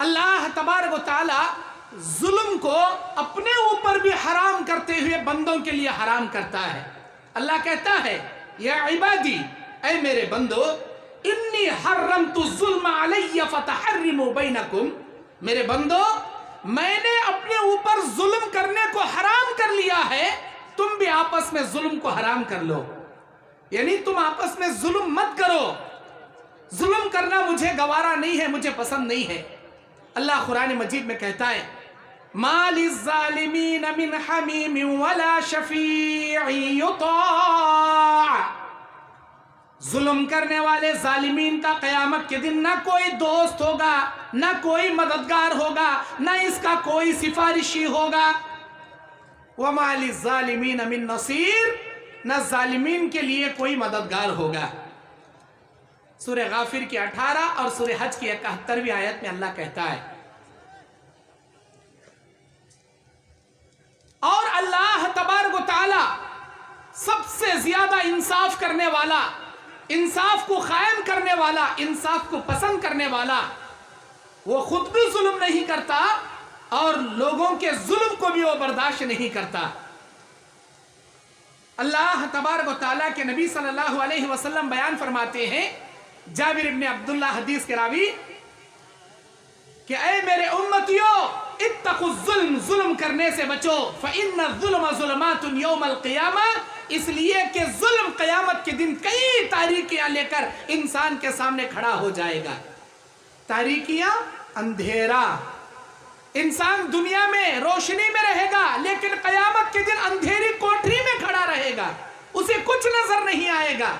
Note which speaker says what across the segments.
Speaker 1: اللہ تبارک و تعالی ظلم کو اپنے اوپر بھی حرام کرتے ہوئے بندوں کے لیے حرام کرتا ہے۔ اللہ کہتا ہے یا عبادی، اے میرے بندو، انی حرمت الظلم علی فتحرموا بینکم، میرے بندو میں نے اپنے اوپر ظلم کرنے کو حرام کر لیا ہے، تم بھی آپس میں ظلم کو حرام کر لو، یعنی تم آپس میں ظلم مت کرو۔ ظلم کرنا مجھے گوارا نہیں ہے، مجھے پسند نہیں ہے۔ اللہ قرآن مجید میں کہتا ہے ما للظالمین من حمیم ولا شفیع یطاع، ظلم کرنے والے ظالمین کا قیامت کے دن نہ کوئی دوست ہوگا، نہ کوئی مددگار ہوگا، نہ اس کا کوئی سفارشی ہوگا۔ وما للظالمین من نصیر، نہ ظالمین کے لیے کوئی مددگار ہوگا۔ سورہ غافر کی 18 اور سورہ حج کی 71ویں آیت میں اللہ کہتا ہے اور اللہ تبارک و تعالی سب سے زیادہ انصاف کرنے والا، انصاف کو قائم کرنے والا، انصاف کو پسند کرنے والا، وہ خود بھی ظلم نہیں کرتا اور لوگوں کے ظلم کو بھی وہ برداشت نہیں کرتا۔ اللہ تبارک و تعالیٰ کے نبی صلی اللہ علیہ وسلم بیان فرماتے ہیں، جابر ابن عبداللہ حدیث کے راوی، کہ اے میرے امتیوں اتقوا الظلم، ظلم کرنے سے بچو، فإن الظلم ظلمات یوم القیامہ، اس لیے کہ ظلم قیامت کے دن کئی تاریکیاں لے کر انسان کے سامنے کھڑا ہو جائے گا۔ تاریکیاں، اندھیرا، انسان دنیا میں روشنی میں رہے گا لیکن قیامت کے دن اندھیری کوٹری میں کھڑا رہے گا، اسے کچھ نظر نہیں آئے گا۔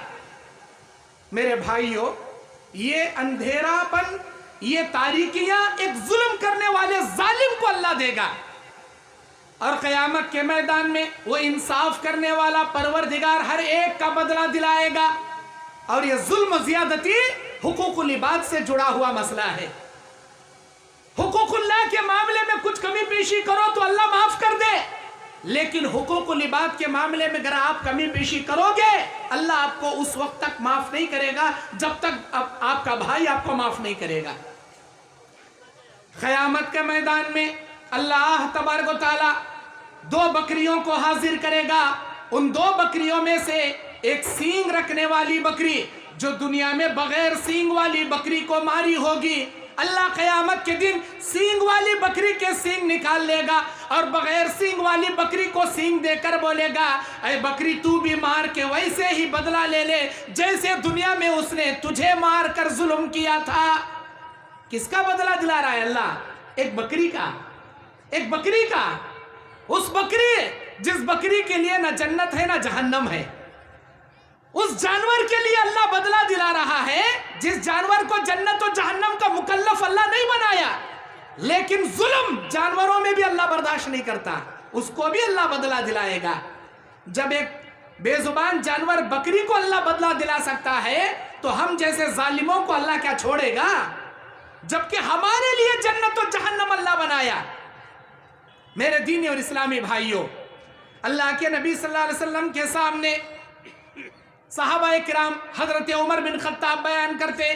Speaker 1: میرے بھائیوں، یہ اندھیرا پن، یہ تاریکیاں ایک ظلم کرنے والے ظالم کو اللہ دے گا، اور قیامت کے میدان میں وہ انصاف کرنے والا پروردگار ہر ایک کا بدلہ دلائے گا۔ اور یہ ظلم و زیادتی حقوق العباد سے جڑا ہوا مسئلہ ہے۔ حقوق اللہ کے معاملے میں کچھ کمی پیشی کرو تو اللہ معاف کر دے، لیکن حقوق العباد کے معاملے میں اگر آپ کمی پیشی کرو گے، اللہ آپ کو اس وقت تک معاف نہیں کرے گا جب تک آپ کا بھائی آپ کو معاف نہیں کرے گا۔ قیامت کے میدان میں اللہ تبارک و تعالی 2 بکریوں کو حاضر کرے گا، ان 2 بکریوں میں سے ایک سینگ رکھنے والی بکری جو دنیا میں بغیر سینگ والی بکری کو ماری ہوگی، اللہ قیامت کے دن سینگ والی بکری کے سینگ نکال لے گا اور بغیر سینگ والی بکری کو سینگ دے کر بولے گا اے بکری تو بھی مار کے ویسے ہی بدلہ لے لے جیسے دنیا میں اس نے تجھے مار کر ظلم کیا تھا۔ کس کا بدلہ دلا رہا ہے اللہ؟ ایک بکری کا، ایک بکری کا، اس بکری جس بکری کے لیے نہ جنت ہے نہ جہنم ہے، اس جانور کے لیے اللہ بدلہ دلا رہا ہے جس جانور کو جنت و جہنم کا مکلف اللہ نہیں بنایا، لیکن ظلم جانوروں میں بھی اللہ برداشت نہیں کرتا، اس کو بھی اللہ بدلہ دلائے گا۔ جب ایک بے زبان جانور بکری کو اللہ بدلہ دلا سکتا ہے تو ہم جیسے ظالموں کو اللہ کیا چھوڑے گا؟ جبکہ ہمارے لیے جنت و جہنم اللہ بنایا۔ میرے دینی اور اسلامی بھائیوں، اللہ کے نبی صلی اللہ علیہ وسلم کے سامنے صحابہ کرام حضرت عمر بن خطاب بیان کرتے،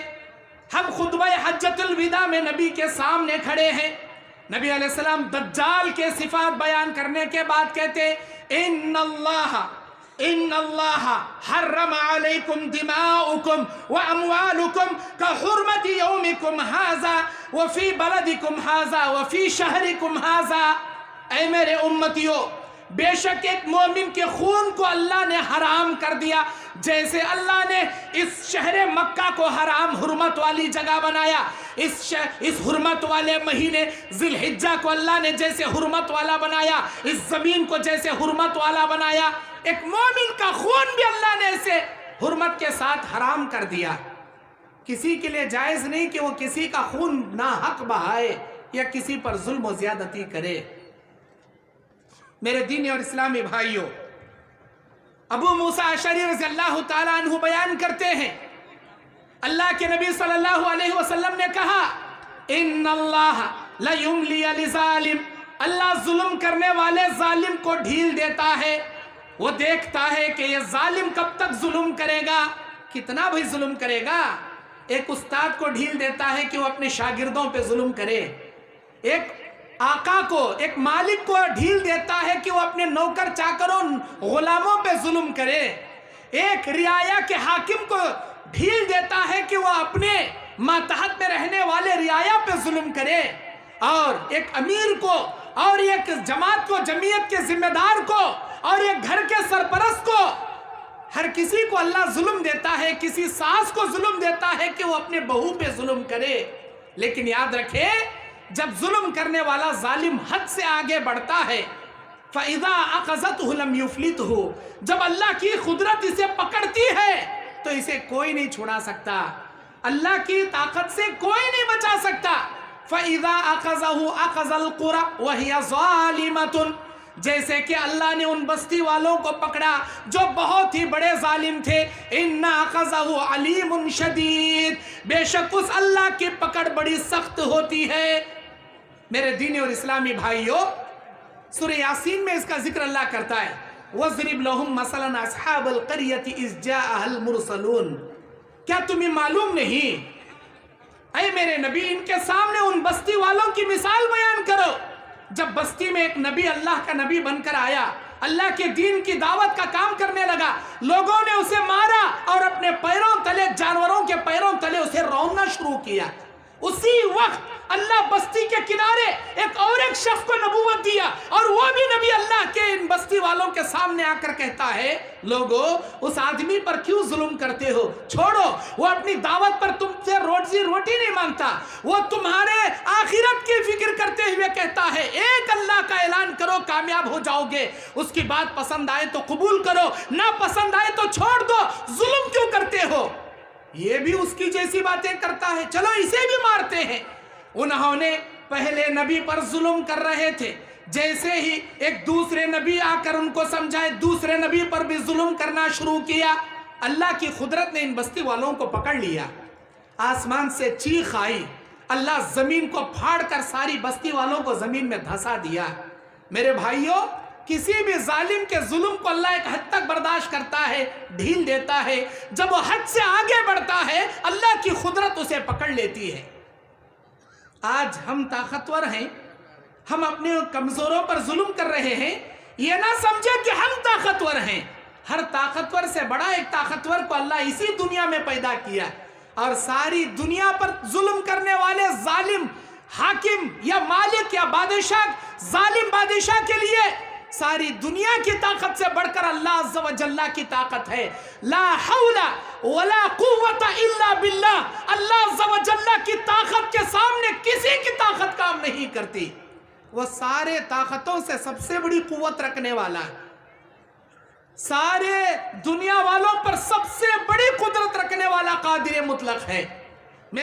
Speaker 1: ہم خطبہ حجۃ الوداع میں نبی کے سامنے کھڑے ہیں، نبی علیہ السلام دجال کے صفات بیان کرنے کے بعد کہتے ان اللہ حرم علیکم دماؤکم واموالکم کحرمت یومکم ھذا وفی بلدکم ھذا وفی شہرکم ھذا، اے میرے امتیوں، بے شک ایک مومن کے خون کو اللہ نے حرام کر دیا جیسے اللہ نے اس شہر مکہ کو حرام حرمت والی جگہ بنایا، اس حرمت والے مہینے ذی الحجہ کو اللہ نے جیسے حرمت والا بنایا، اس زمین کو جیسے حرمت والا بنایا، ایک مومن کا خون بھی اللہ نے اسے حرمت کے ساتھ حرام کر دیا۔ کسی کے لیے جائز نہیں کہ وہ کسی کا خون ناحق بہائے یا کسی پر ظلم و زیادتی کرے۔ میرے دینی اور اسلامی بھائیوں، ابو موسیٰ اشعری رضی اللہ تعالیٰ عنہ بیان کرتے ہیں، اللہ کے نبی صلی اللہ علیہ وسلم نے کہا ان اللہ لیملی لظالم، اللہ ظلم کرنے والے ظالم کو ڈھیل دیتا ہے، وہ دیکھتا ہے کہ یہ ظالم کب تک ظلم کرے گا، کتنا بھی ظلم کرے گا، ایک استاد کو ڈھیل دیتا ہے کہ وہ اپنے شاگردوں پہ ظلم کرے، ایک آقا کو، ایک مالک کو ڈھیل دیتا ہے کہ وہ اپنے نوکر چاکروں غلاموں پہ ظلم کرے، ایک رعایا کے حاکم کو ڈھیل دیتا ہے کہ وہ اپنے ماتحت میں رہنے والے رعایا پہ ظلم کرے، اور ایک امیر کو اور ایک جماعت کو، جمعیت کے ذمہ دار کو اور ایک گھر کے سرپرست کو، ہر کسی کو اللہ ظلم دیتا ہے، کسی ساس کو ظلم دیتا ہے کہ وہ اپنے بہو پہ ظلم کرے۔ لیکن یاد رکھے، جب ظلم کرنے والا ظالم حد سے آگے بڑھتا ہے فَإِذَا أَخَذَتْهُ لَمْ يُفْلِتْهُ، جب اللہ کی قدرت اسے پکڑتی ہے تو اسے کوئی نہیں چھوڑا سکتا، اللہ کی طاقت سے کوئی نہیں بچا سکتا۔ فَإِذَا أَخَذَهُ أَخَذَ الْقُرَى وَهِيَ ظَالِمَةٌ، جیسے کہ اللہ نے ان بستی والوں کو پکڑا جو بہت ہی بڑے ظالم تھے، إِنَّ أَخَذَهُ عَلِيمٌ شَدِيدٌ، بے شک اس اللہ کی پکڑ بڑی سخت ہوتی ہے۔ میرے دینی اور اسلامی بھائیوں، سورہ یاسین میں اس کا ذکر اللہ کرتا ہے، وَاضْرِبْ لَهُمْ مَثَلًا أَصْحَابَ الْقَرْيَةِ إِذْ جَاءَهَا الْمُرْسَلُونَ، کیا تمہیں معلوم نہیں، اے میرے نبی ان کے سامنے ان بستی والوں کی مثال بیان کرو جب بستی میں ایک نبی اللہ کا نبی بن کر آیا، اللہ کے دین کی دعوت کا کام کرنے لگا، لوگوں نے اسے مارا اور اپنے پیروں تلے، جانوروں کے پیروں تلے اسے روننا شروع کیا۔ اسی وقت اللہ بستی کے کنارے ایک اور ایک شخص کو نبوت دیا، اور وہ بھی نبی اللہ کے ان بستی والوں کے سامنے آ کر کہتا ہے، لوگو اس آدمی پر کیوں ظلم کرتے ہو، چھوڑو، وہ اپنی دعوت پر تم سے روٹی نہیں مانگتا، وہ تمہارے آخرت کی فکر کرتے ہوئے کہتا ہے ایک اللہ کا اعلان کرو کامیاب ہو جاؤ گے، اس کی بات پسند آئے تو قبول کرو، نہ پسند آئے تو چھوڑ دو، ظلم کیوں کرتے ہو؟ یہ بھی اس کی جیسی باتیں کرتا ہے، چلو اسے بھی مارتے ہیں۔ انہوں نے پہلے نبی پر ظلم کر رہے تھے، جیسے ہی ایک دوسرے نبی آ کر ان کو سمجھائے، دوسرے نبی پر بھی ظلم کرنا شروع کیا۔ اللہ کی قدرت نے ان بستی والوں کو پکڑ لیا، آسمان سے چیخ آئی، اللہ زمین کو پھاڑ کر ساری بستی والوں کو زمین میں دھسا دیا۔ میرے بھائیوں، کسی بھی ظالم کے ظلم کو اللہ ایک حد تک برداشت کرتا ہے، ڈھیل دیتا ہے، جب وہ حد سے آگے بڑھتا ہے اللہ کی قدرت اسے پکڑ لیتی ہے۔ آج ہم طاقتور ہیں، ہم اپنے کمزوروں پر ظلم کر رہے ہیں، یہ نہ سمجھے کہ ہم طاقتور ہیں، ہر طاقتور سے بڑا ایک طاقتور کو اللہ اسی دنیا میں پیدا کیا، اور ساری دنیا پر ظلم کرنے والے ظالم حاکم یا مالک یا بادشاہ، ظالم بادشاہ کے لیے ساری دنیا کی طاقت سے بڑھ کر اللہ عز و جل کی طاقت ہے۔ لا حول ولا قوت الا باللہ، اللہ عز و جل کی طاقت کے سامنے کسی کی طاقت کام نہیں کرتی، وہ سارے طاقتوں سے سب سے بڑی قوت رکھنے والا ہے، سارے دنیا والوں پر سب سے بڑی قدرت رکھنے والا قادر مطلق ہے۔